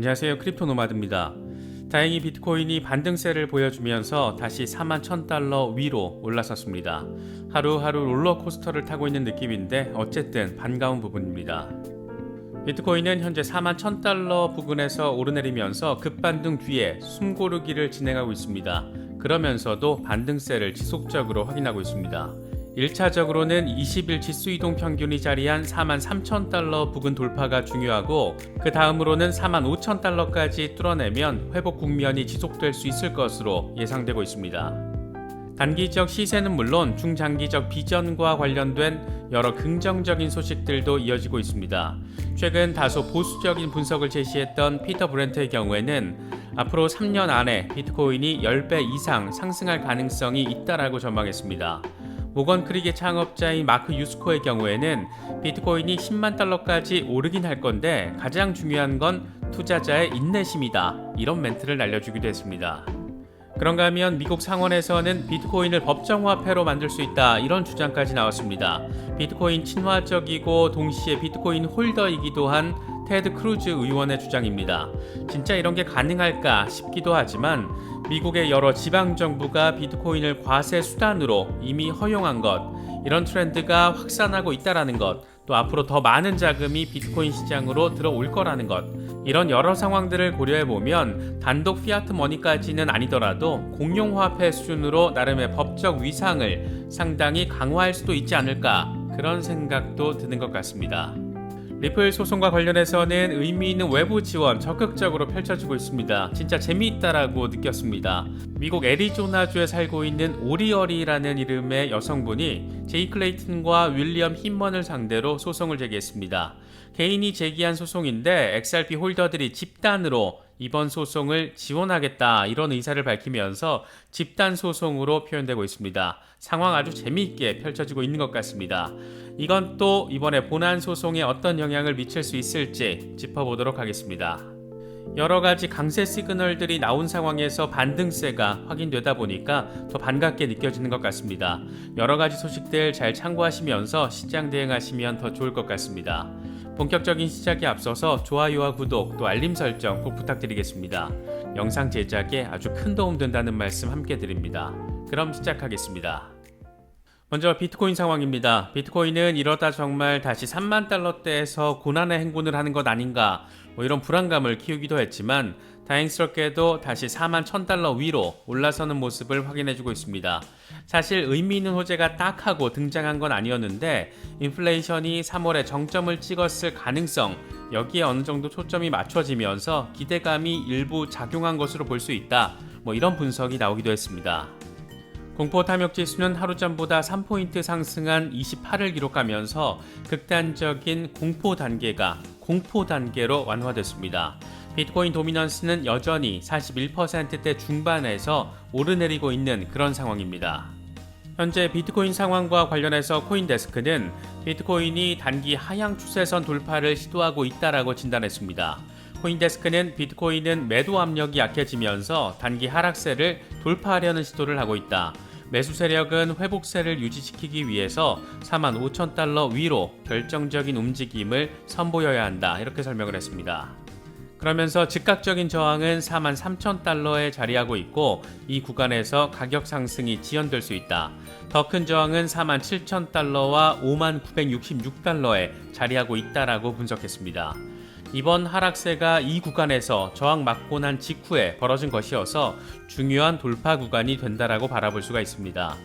안녕하세요. 크립토 노마드입니다. 다행히 비트코인이 반등세를 보여주면서 다시 41,000달러 위로 올라섰습니다. 하루하루 롤러코스터를 타고 있는 느낌인데 어쨌든 반가운 부분입니다. 비트코인은 현재 41,000달러 부근에서 오르내리면서 급반등 뒤에 숨고르기를 진행하고 있습니다. 그러면서도 반등세를 지속적으로 확인하고 있습니다. 1차적으로는 20일 지수이동 평균이 자리한 43,000달러 부근 돌파가 중요하고 그 다음으로는 45,000달러까지 뚫어내면 회복 국면이 지속될 수 있을 것으로 예상되고 있습니다. 단기적 시세는 물론 중장기적 비전과 관련된 여러 긍정적인 소식들도 이어지고 있습니다. 최근 다소 보수적인 분석을 제시했던 피터 브렌트의 경우에는 앞으로 3년 안에 비트코인이 10배 이상 상승할 가능성이 있다라고 전망했습니다. 모건 크릭의 창업자인 마크 유스코의 경우에는 비트코인이 10만 달러까지 오르긴 할 건데 가장 중요한 건 투자자의 인내심이다. 이런 멘트를 날려주기도 했습니다. 그런가 하면 미국 상원에서는 비트코인을 법정화폐로 만들 수 있다. 이런 주장까지 나왔습니다. 비트코인 친화적이고 동시에 비트코인 홀더이기도 한 테드 크루즈 의원의 주장입니다. 진짜 이런 게 가능할까 싶기도 하지만 미국의 여러 지방정부가 비트코인을 과세 수단으로 이미 허용한 것, 이런 트렌드가 확산하고 있다는 것, 또 앞으로 더 많은 자금이 비트코인 시장으로 들어올 거라는 것, 이런 여러 상황들을 고려해보면 단독 피아트 머니까지는 아니더라도 공용화폐 수준으로 나름의 법적 위상을 상당히 강화할 수도 있지 않을까, 그런 생각도 드는 것 같습니다. 리플 소송과 관련해서는 의미 있는 외부 지원 적극적으로 펼쳐지고 있습니다. 진짜 재미있다라고 느꼈습니다. 미국 애리조나주에 살고 있는 오리얼이라는 이름의 여성분이 제이 클레이튼과 윌리엄 힌먼을 상대로 소송을 제기했습니다. 개인이 제기한 소송인데 XRP 홀더들이 집단으로 이번 소송을 지원하겠다 이런 의사를 밝히면서 집단 소송으로 표현되고 있습니다. 상황 아주 재미있게 펼쳐지고 있는 것 같습니다. 이건 또 이번에 본안 소송에 어떤 영향을 미칠 수 있을지 짚어보도록 하겠습니다. 여러 가지 강세 시그널들이 나온 상황에서 반등세가 확인되다 보니까 더 반갑게 느껴지는 것 같습니다. 여러 가지 소식들 잘 참고하시면서 시장 대응하시면 더 좋을 것 같습니다. 본격적인 시작에 앞서서 좋아요와 구독 또 알림 설정 꼭 부탁드리겠습니다. 영상 제작에 아주 큰 도움 된다는 말씀 함께 드립니다. 그럼 시작하겠습니다. 먼저 비트코인 상황입니다. 비트코인은 이러다 정말 다시 3만 달러대에서 고난의 행군을 하는 것 아닌가 이런 불안감을 키우기도 했지만 다행스럽게도 다시 4만 1,000달러 위로 올라서는 모습을 확인해주고 있습니다. 사실 의미 있는 호재가 딱 하고 등장한 건 아니었는데 인플레이션이 3월에 정점을 찍었을 가능성, 여기에 어느 정도 초점이 맞춰지면서 기대감이 일부 작용한 것으로 볼 수 있다. 이런 분석이 나오기도 했습니다. 공포 탐욕 지수는 하루 전보다 3포인트 상승한 28을 기록하면서 극단적인 공포 단계로 완화됐습니다. 비트코인 도미넌스는 여전히 41%대 중반에서 오르내리고 있는 그런 상황입니다. 현재 비트코인 상황과 관련해서 코인데스크는 비트코인이 단기 하향 추세선 돌파를 시도하고 있다라고 진단했습니다. 코인데스크는 비트코인은 매도 압력이 약해지면서 단기 하락세를 돌파하려는 시도를 하고 있다. 매수 세력은 회복세를 유지시키기 위해서 45,000달러 위로 결정적인 움직임을 선보여야 한다. 이렇게 설명을 했습니다. 그러면서 즉각적인 저항은 43,000달러에 자리하고 있고 이 구간에서 가격 상승이 지연될 수 있다. 더 큰 저항은 47,000달러와 59,66달러에 자리하고 있다라고 분석했습니다. 이번 하락세가 이 구간에서 저항 맞고 난 직후에 벌어진 것이어서 중요한 돌파 구간이 된다라고 바라볼 수가 있습니다.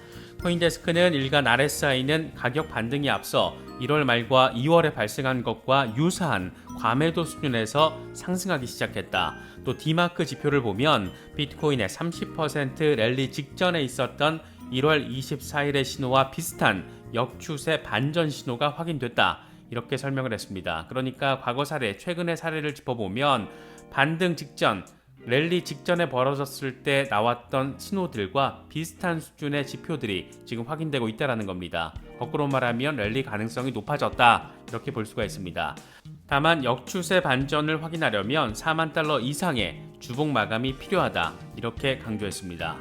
코인데스크는 일간 RSI는 가격 반등이 앞서 1월 말과 2월에 발생한 것과 유사한 과매도 수준에서 상승하기 시작했다. 또 D마크 지표를 보면 비트코인의 30% 랠리 직전에 있었던 1월 24일의 신호와 비슷한 역추세 반전 신호가 확인됐다. 이렇게 설명을 했습니다. 그러니까 과거 사례, 최근의 사례를 짚어보면 반등 직전, 랠리 직전에 벌어졌을 때 나왔던 신호들과 비슷한 수준의 지표들이 지금 확인되고 있다는 겁니다. 거꾸로 말하면 랠리 가능성이 높아졌다. 이렇게 볼 수가 있습니다. 다만 역추세 반전을 확인하려면 4만 달러 이상의 주봉 마감이 필요하다. 이렇게 강조했습니다.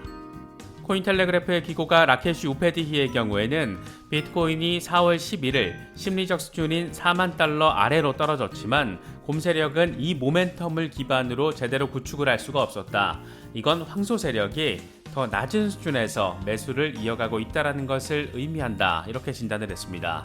코인텔레그래프의 기고가 라케시 우페디히의 경우에는 비트코인이 4월 11일 심리적 수준인 4만 달러 아래로 떨어졌지만 곰 세력은 이 모멘텀을 기반으로 제대로 구축을 할 수가 없었다. 이건 황소 세력이 더 낮은 수준에서 매수를 이어가고 있다는 것을 의미한다. 이렇게 진단을 했습니다.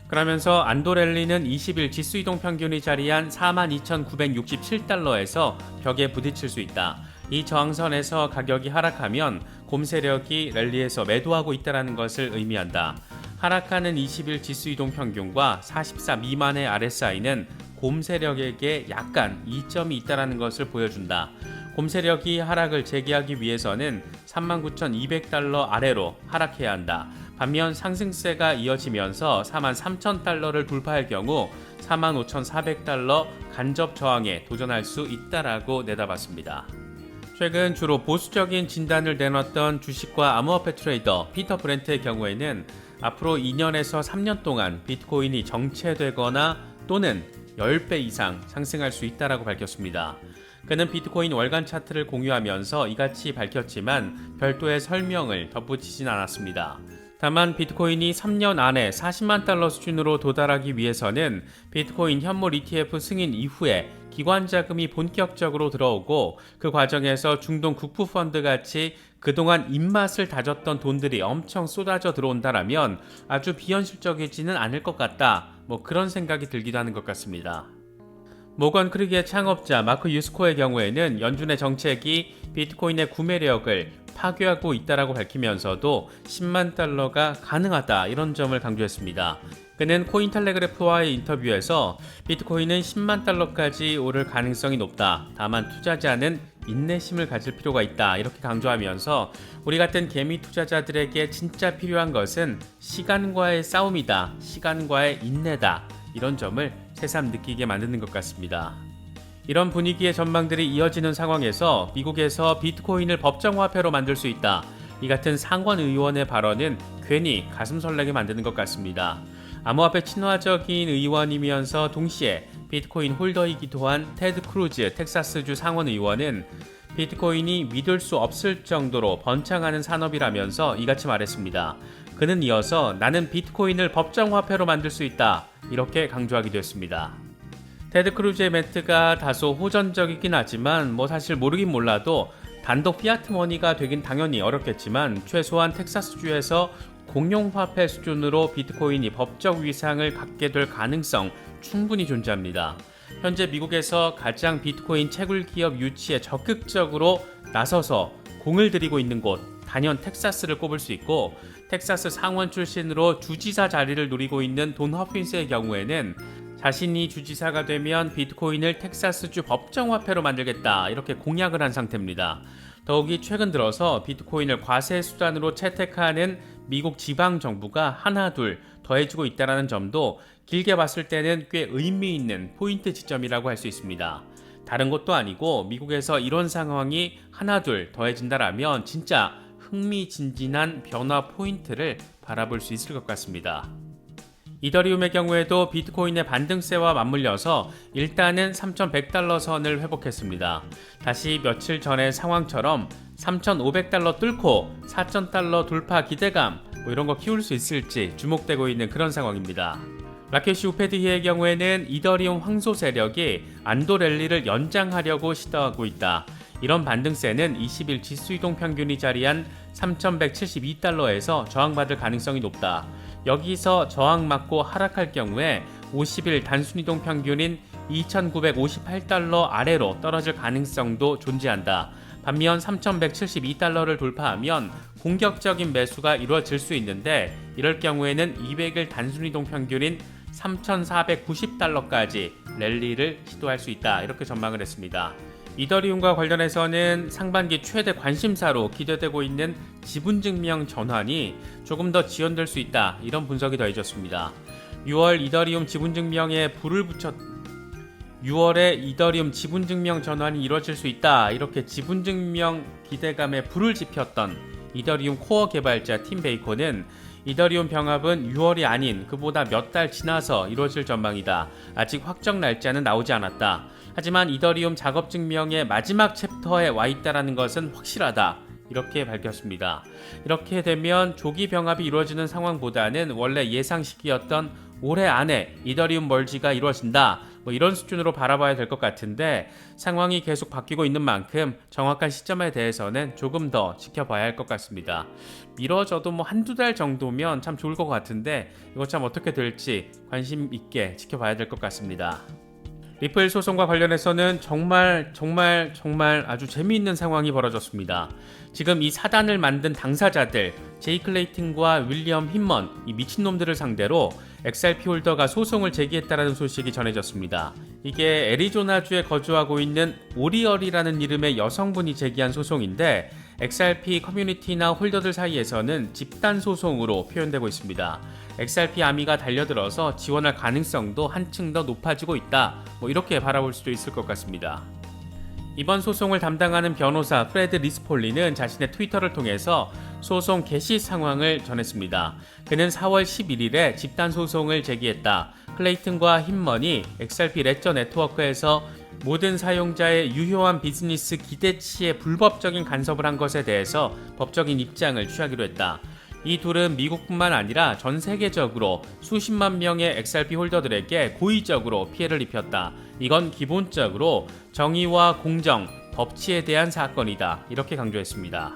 그러면서 안도랠리는 20일 지수 이동 평균이 자리한 42,967달러에서 벽에 부딪힐 수 있다. 이 저항선에서 가격이 하락하면 곰 세력이 랠리에서 매도하고 있다는 것을 의미한다. 하락하는 20일 지수 이동 평균과 44 미만의 RSI는 곰 세력에게 약간 이점이 있다는 것을 보여준다. 곰 세력이 하락을 재개하기 위해서는 39,200달러 아래로 하락해야 한다. 반면 상승세가 이어지면서 43,000달러를 돌파할 경우 45,400달러 간접 저항에 도전할 수 있다라고 내다봤습니다. 최근 주로 보수적인 진단을 내놨던 주식과 암호화폐 트레이더 피터 브렌트의 경우에는 앞으로 2년에서 3년 동안 비트코인이 정체되거나 또는 10배 이상 상승할 수 있다라고 밝혔습니다. 그는 비트코인 월간 차트를 공유하면서 이같이 밝혔지만 별도의 설명을 덧붙이진 않았습니다. 다만 비트코인이 3년 안에 40만 달러 수준으로 도달하기 위해서는 비트코인 현물 ETF 승인 이후에 기관 자금이 본격적으로 들어오고 그 과정에서 중동 국부펀드 같이 그동안 입맛을 다졌던 돈들이 엄청 쏟아져 들어온다라면 아주 비현실적이지는 않을 것 같다. 그런 생각이 들기도 하는 것 같습니다. 모건 크리기의 창업자 마크 유스코의 경우에는 연준의 정책이 비트코인의 구매력을 파괴하고 있다라고 밝히면서도 10만 달러가 가능하다 이런 점을 강조했습니다. 그는 코인텔레그래프와의 인터뷰에서 비트코인은 10만 달러까지 오를 가능성이 높다. 다만 투자자는 인내심을 가질 필요가 있다. 이렇게 강조하면서 우리 같은 개미 투자자들에게 진짜 필요한 것은 시간과의 싸움이다. 시간과의 인내다. 이런 점을 새삼 느끼게 만드는 것 같습니다. 이런 분위기의 전망들이 이어지는 상황에서 미국에서 비트코인을 법정화폐로 만들 수 있다. 이 같은 상원 의원의 발언은 괜히 가슴 설레게 만드는 것 같습니다. 암호화폐 친화적인 의원이면서 동시에 비트코인 홀더이기도 한 테드 크루즈 텍사스주 상원 의원은 비트코인이 믿을 수 없을 정도로 번창하는 산업이라면서 이같이 말했습니다. 그는 이어서 나는 비트코인을 법정화폐로 만들 수 있다. 이렇게 강조하기도 했습니다. 테드 크루즈의 멘트가 다소 호전적이긴 하지만 사실 모르긴 몰라도 단독 피아트 머니가 되긴 당연히 어렵겠지만 최소한 텍사스주에서 공용화폐 수준으로 비트코인이 법적 위상을 갖게 될 가능성 충분히 존재합니다. 현재 미국에서 가장 비트코인 채굴 기업 유치에 적극적으로 나서서 공을 들이고 있는 곳 단연 텍사스를 꼽을 수 있고 텍사스 상원 출신으로 주지사 자리를 노리고 있는 돈 허킨스의 경우에는 자신이 주지사가 되면 비트코인을 텍사스주 법정화폐로 만들겠다 이렇게 공약을 한 상태입니다. 더욱이 최근 들어서 비트코인을 과세 수단으로 채택하는 미국 지방정부가 하나둘 더해지고 있다는 점도 길게 봤을 때는 꽤 의미 있는 포인트 지점이라고 할 수 있습니다. 다른 것도 아니고 미국에서 이런 상황이 하나둘 더해진다라면 진짜 흥미진진한 변화 포인트를 바라볼 수 있을 것 같습니다. 이더리움의 경우에도 비트코인의 반등세와 맞물려서 일단은 3,100달러 선을 회복했습니다. 다시 며칠 전의 상황처럼 3,500달러 뚫고 4,000달러 돌파 기대감 이런 거 키울 수 있을지 주목되고 있는 그런 상황입니다. 라케시 우페드히의 경우에는 이더리움 황소 세력이 안도 랠리를 연장하려고 시도하고 있다. 이런 반등세는 20일 지수 이동 평균이 자리한 3,172달러에서 저항받을 가능성이 높다. 여기서 저항 맞고 하락할 경우에 50일 단순 이동 평균인 2,958달러 아래로 떨어질 가능성도 존재한다. 반면 3,172달러를 돌파하면 공격적인 매수가 이루어질 수 있는데 이럴 경우에는 200일 단순 이동 평균인 3,490달러까지 랠리를 시도할 수 있다. 이렇게 전망을 했습니다. 이더리움과 관련해서는 상반기 최대 관심사로 기대되고 있는 지분증명 전환이 조금 더 지연될 수 있다. 이런 분석이 더해졌습니다. 6월에 이더리움 지분증명 전환이 이루어질 수 있다. 이렇게 지분증명 기대감에 불을 지폈던 이더리움 코어 개발자 팀 베이커는 이더리움 병합은 6월이 아닌 그보다 몇 달 지나서 이루어질 전망이다. 아직 확정 날짜는 나오지 않았다. 하지만 이더리움 작업 증명의 마지막 챕터에 와 있다는 것은 확실하다. 이렇게 밝혔습니다. 이렇게 되면 조기 병합이 이루어지는 상황보다는 원래 예상 시기였던 올해 안에 이더리움 멀지가 이루어진다, 이런 수준으로 바라봐야 될 것 같은데, 상황이 계속 바뀌고 있는 만큼 정확한 시점에 대해서는 조금 더 지켜봐야 할 것 같습니다. 미뤄져도 한두 달 정도면 참 좋을 것 같은데, 이거 참 어떻게 될지 관심 있게 지켜봐야 될 것 같습니다. 리플 소송과 관련해서는 정말 아주 재미있는 상황이 벌어졌습니다. 지금 이 사단을 만든 당사자들 제이 클레이튼과 윌리엄 힘먼, 이 미친놈들을 상대로 XRP 홀더가 소송을 제기했다라는 소식이 전해졌습니다. 이게 애리조나주에 거주하고 있는 오리얼이라는 이름의 여성분이 제기한 소송인데, XRP 커뮤니티나 홀더들 사이에서는 집단 소송으로 표현되고 있습니다. XRP 아미가 달려들어서 지원할 가능성도 한층 더 높아지고 있다, 이렇게 바라볼 수도 있을 것 같습니다. 이번 소송을 담당하는 변호사 프레드 리스폴리는 자신의 트위터를 통해서 소송 개시 상황을 전했습니다. 그는 4월 11일에 집단 소송을 제기했다. 클레이튼과 힘먼이 XRP 레저 네트워크에서 모든 사용자의 유효한 비즈니스 기대치에 불법적인 간섭을 한 것에 대해서 법적인 입장을 취하기로 했다. 이 둘은 미국뿐만 아니라 전 세계적으로 수십만 명의 XRP 홀더들에게 고의적으로 피해를 입혔다. 이건 기본적으로 정의와 공정, 법치에 대한 사건이다, 이렇게 강조했습니다.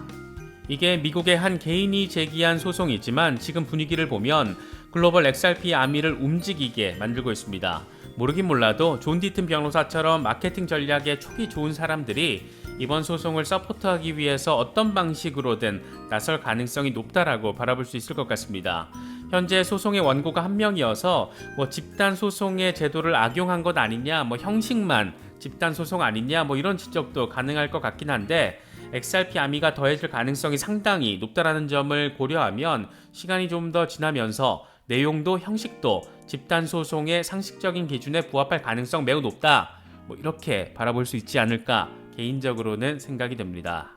이게 미국의 한 개인이 제기한 소송이지만 지금 분위기를 보면 글로벌 XRP 아미를 움직이게 만들고 있습니다. 모르긴 몰라도 존 디튼 변호사처럼 마케팅 전략에 촉이 좋은 사람들이 이번 소송을 서포트하기 위해서 어떤 방식으로든 나설 가능성이 높다라고 바라볼 수 있을 것 같습니다. 현재 소송의 원고가 한 명이어서 집단 소송의 제도를 악용한 것 아니냐, 형식만 집단 소송 아니냐, 이런 지적도 가능할 것 같긴 한데, XRP 아미가 더해질 가능성이 상당히 높다라는 점을 고려하면 시간이 좀 더 지나면서 내용도 형식도 집단 소송의 상식적인 기준에 부합할 가능성 매우 높다, 이렇게 바라볼 수 있지 않을까 개인적으로는 생각이 됩니다.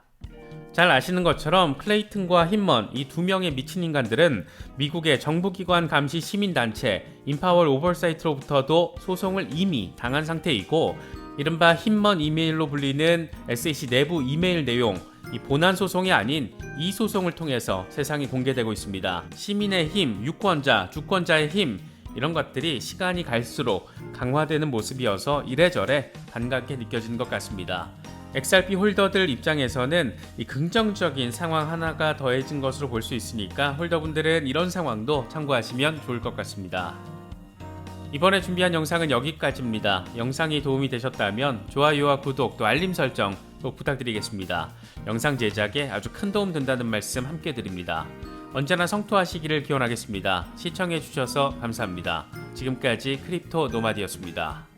잘 아시는 것처럼 클레이튼과 힘먼, 이 두 명의 미친 인간들은 미국의 정부기관 감시 시민단체 인파월 오버사이트로부터도 소송을 이미 당한 상태이고, 이른바 힘먼 이메일로 불리는 SEC 내부 이메일 내용, 이 본안 소송이 아닌 이 소송을 통해서 세상에 공개되고 있습니다. 시민의 힘, 유권자, 주권자의 힘, 이런 것들이 시간이 갈수록 강화되는 모습이어서 이래저래 반갑게 느껴지는 것 같습니다. XRP 홀더들 입장에서는 이 긍정적인 상황 하나가 더해진 것으로 볼 수 있으니까 홀더분들은 이런 상황도 참고하시면 좋을 것 같습니다. 이번에 준비한 영상은 여기까지입니다. 영상이 도움이 되셨다면 좋아요와 구독, 또 알림 설정 꼭 부탁드리겠습니다. 영상 제작에 아주 큰 도움 된다는 말씀 함께 드립니다. 언제나 성토하시기를 기원하겠습니다. 시청해주셔서 감사합니다. 지금까지 크립토 노마디였습니다.